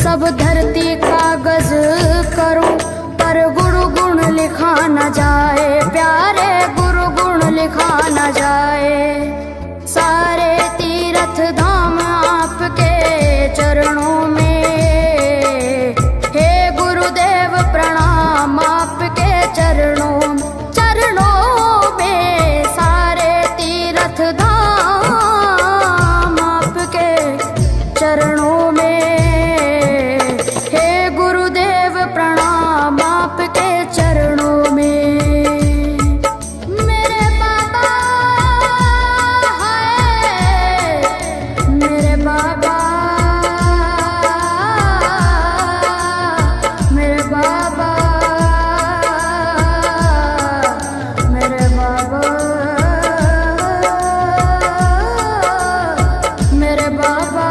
सब धरती कागज करूं पर गुरु गुण लिखा न जाए, प्यारे गुरु गुण लिखा न जाए। सारे तीर्थ धाम आप बाबा।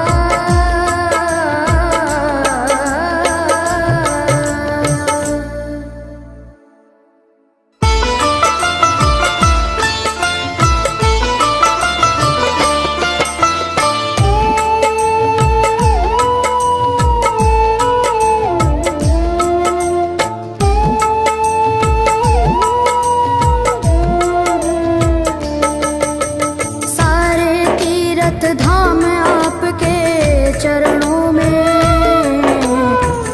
धाम आपके चरणों में,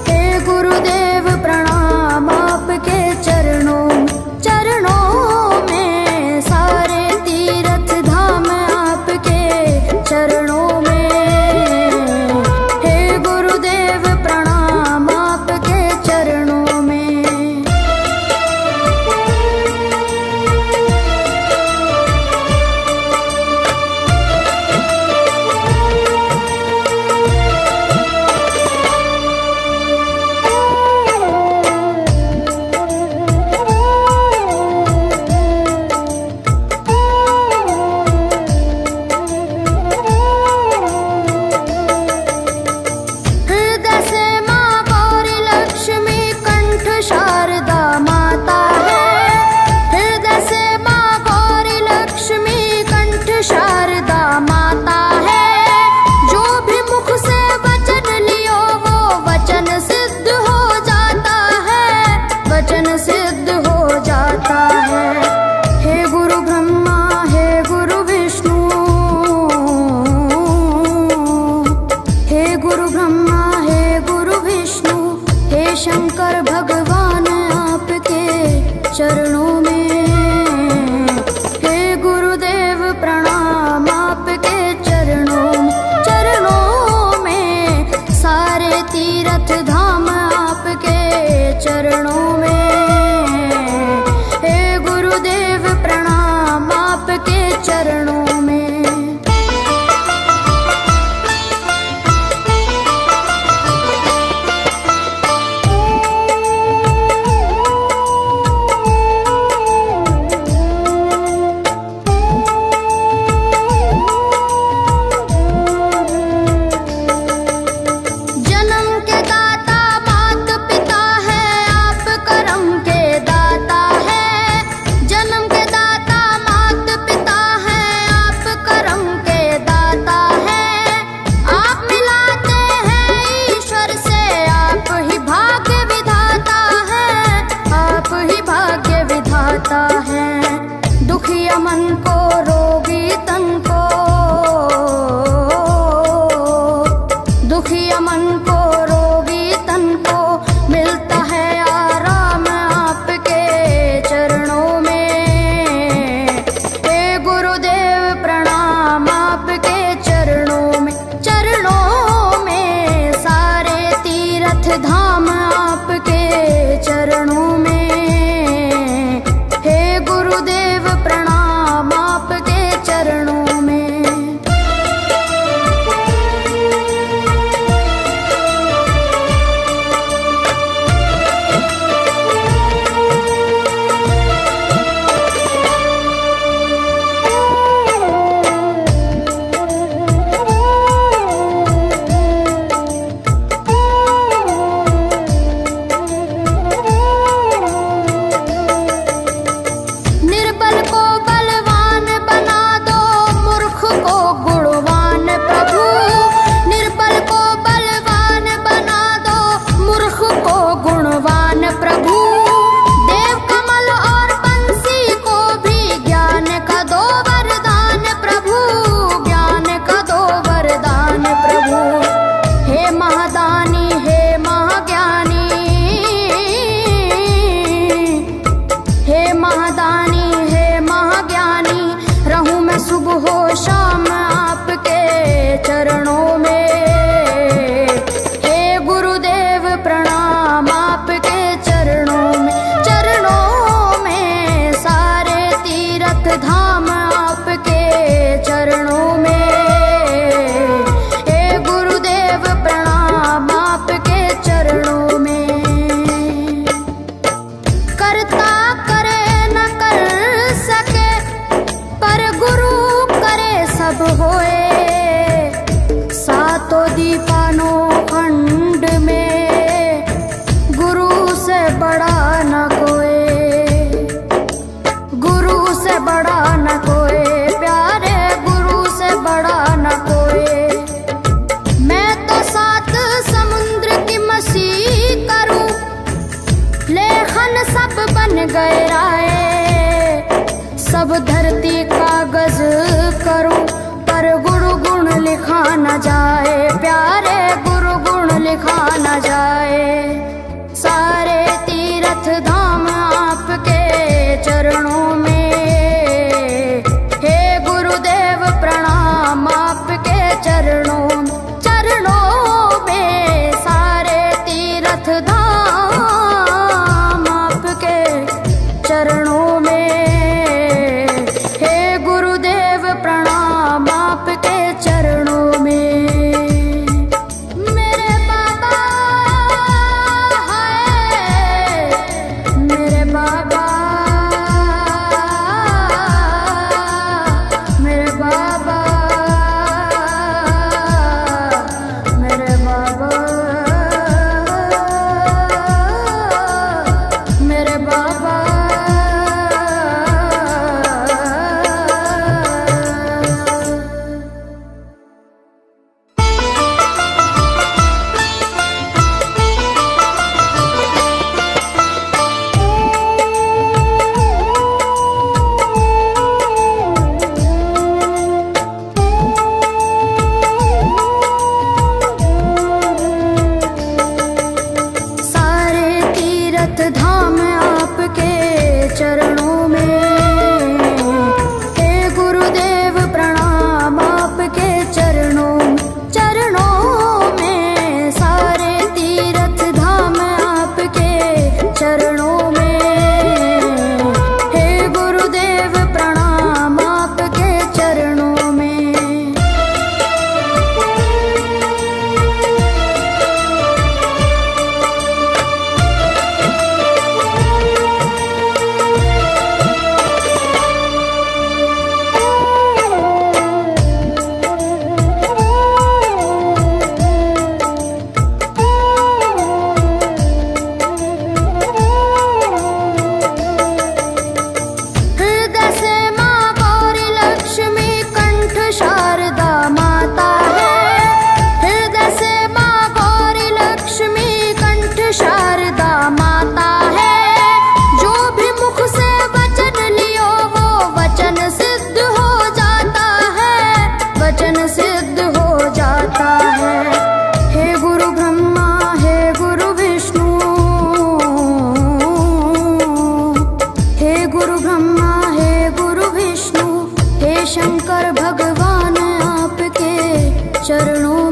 हे गुरुदेव प्रणाम आपके चरणों में। सारे तीर्थ धाम आपके चरणों में, हे गुरुदेव प्रणाम आपके चरणों में। शंकर भगवान आपके चरणों में, हे गुरुदेव प्रणाम आपके चरणों में। सारे तीर्थ धाम आपके चरणों में, हे गुरुदेव प्रणाम आपके चरणों में। जन्म के दाता मात पिता है आपका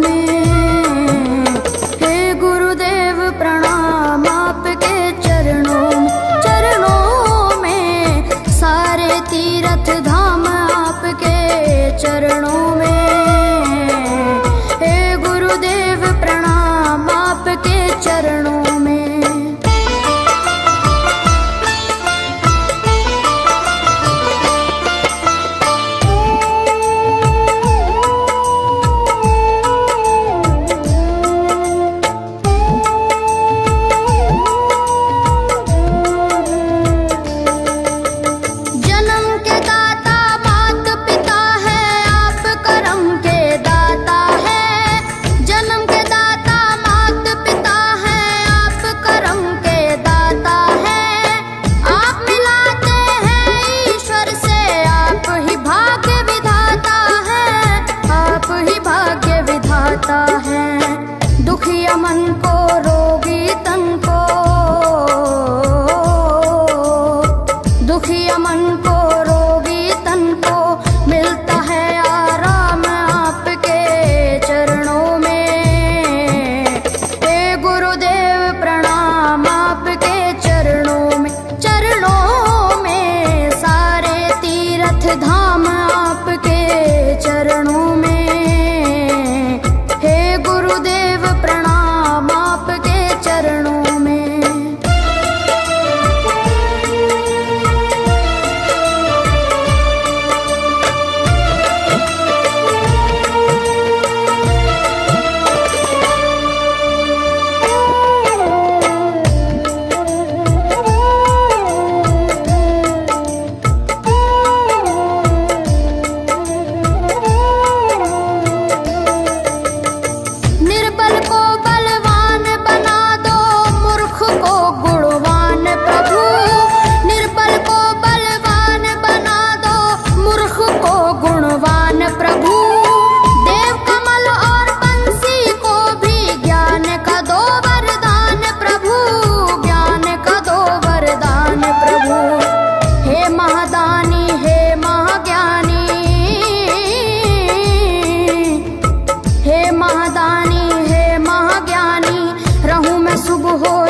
में। हे गुरुदेव प्रणाम आपके चरणों में, सारे तीर्थ धाम आपके चरणों में। हे गुरुदेव प्रणाम आपके चरणों में। दुखिया मन को रोगी तन को, दुखिया मन को रोगी तन को मिलता है आराम आपके चरणों में। हे गुरुदेव प्रणाम आपके चरणों में, सारे तीर्थ धाम आपके चरणों में। गुरुदेव प्रणाम आपके चरणों में।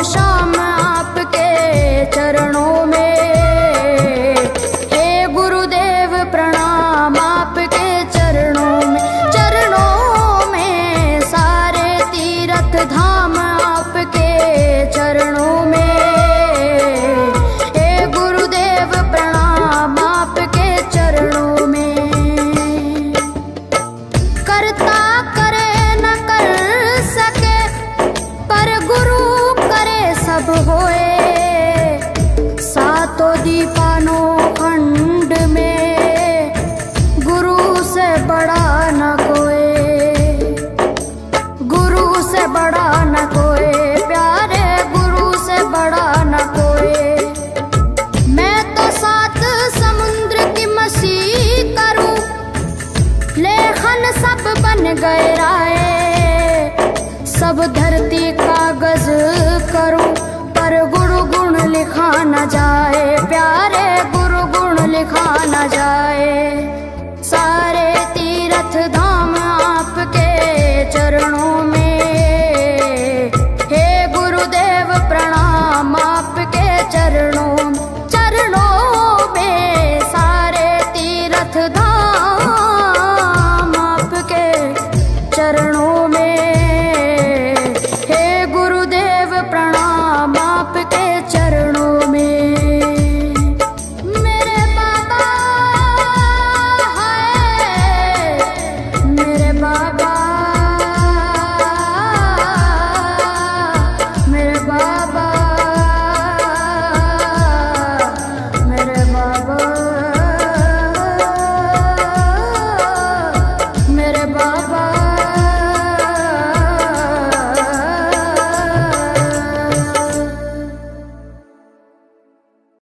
शाम आपके चरणों में। हे गुरुदेव प्रणाम आपके चरणों में, सारे तीर्थ धाम आपके चरणों में। हे गुरुदेव प्रणाम आपके चरणों में। करता करे न कर सके पर गुरु सब होए, सातों दीपानों खंड में गुरु से बड़ा न कोई, गुरु से बड़ा न कोई, प्यारे गुरु से बड़ा न कोई। मैं तो सात समुद्र की मछली करूं, लेखन सब बन गए राय, सब धरती कागज करूं पर गुरु गुण लिखा न जाए, प्यारे गुरु गुण लिखा न जाए। सारे तीर्थ धाम आपके चरणों में। हे गुरुदेव प्रणाम आपके चरणों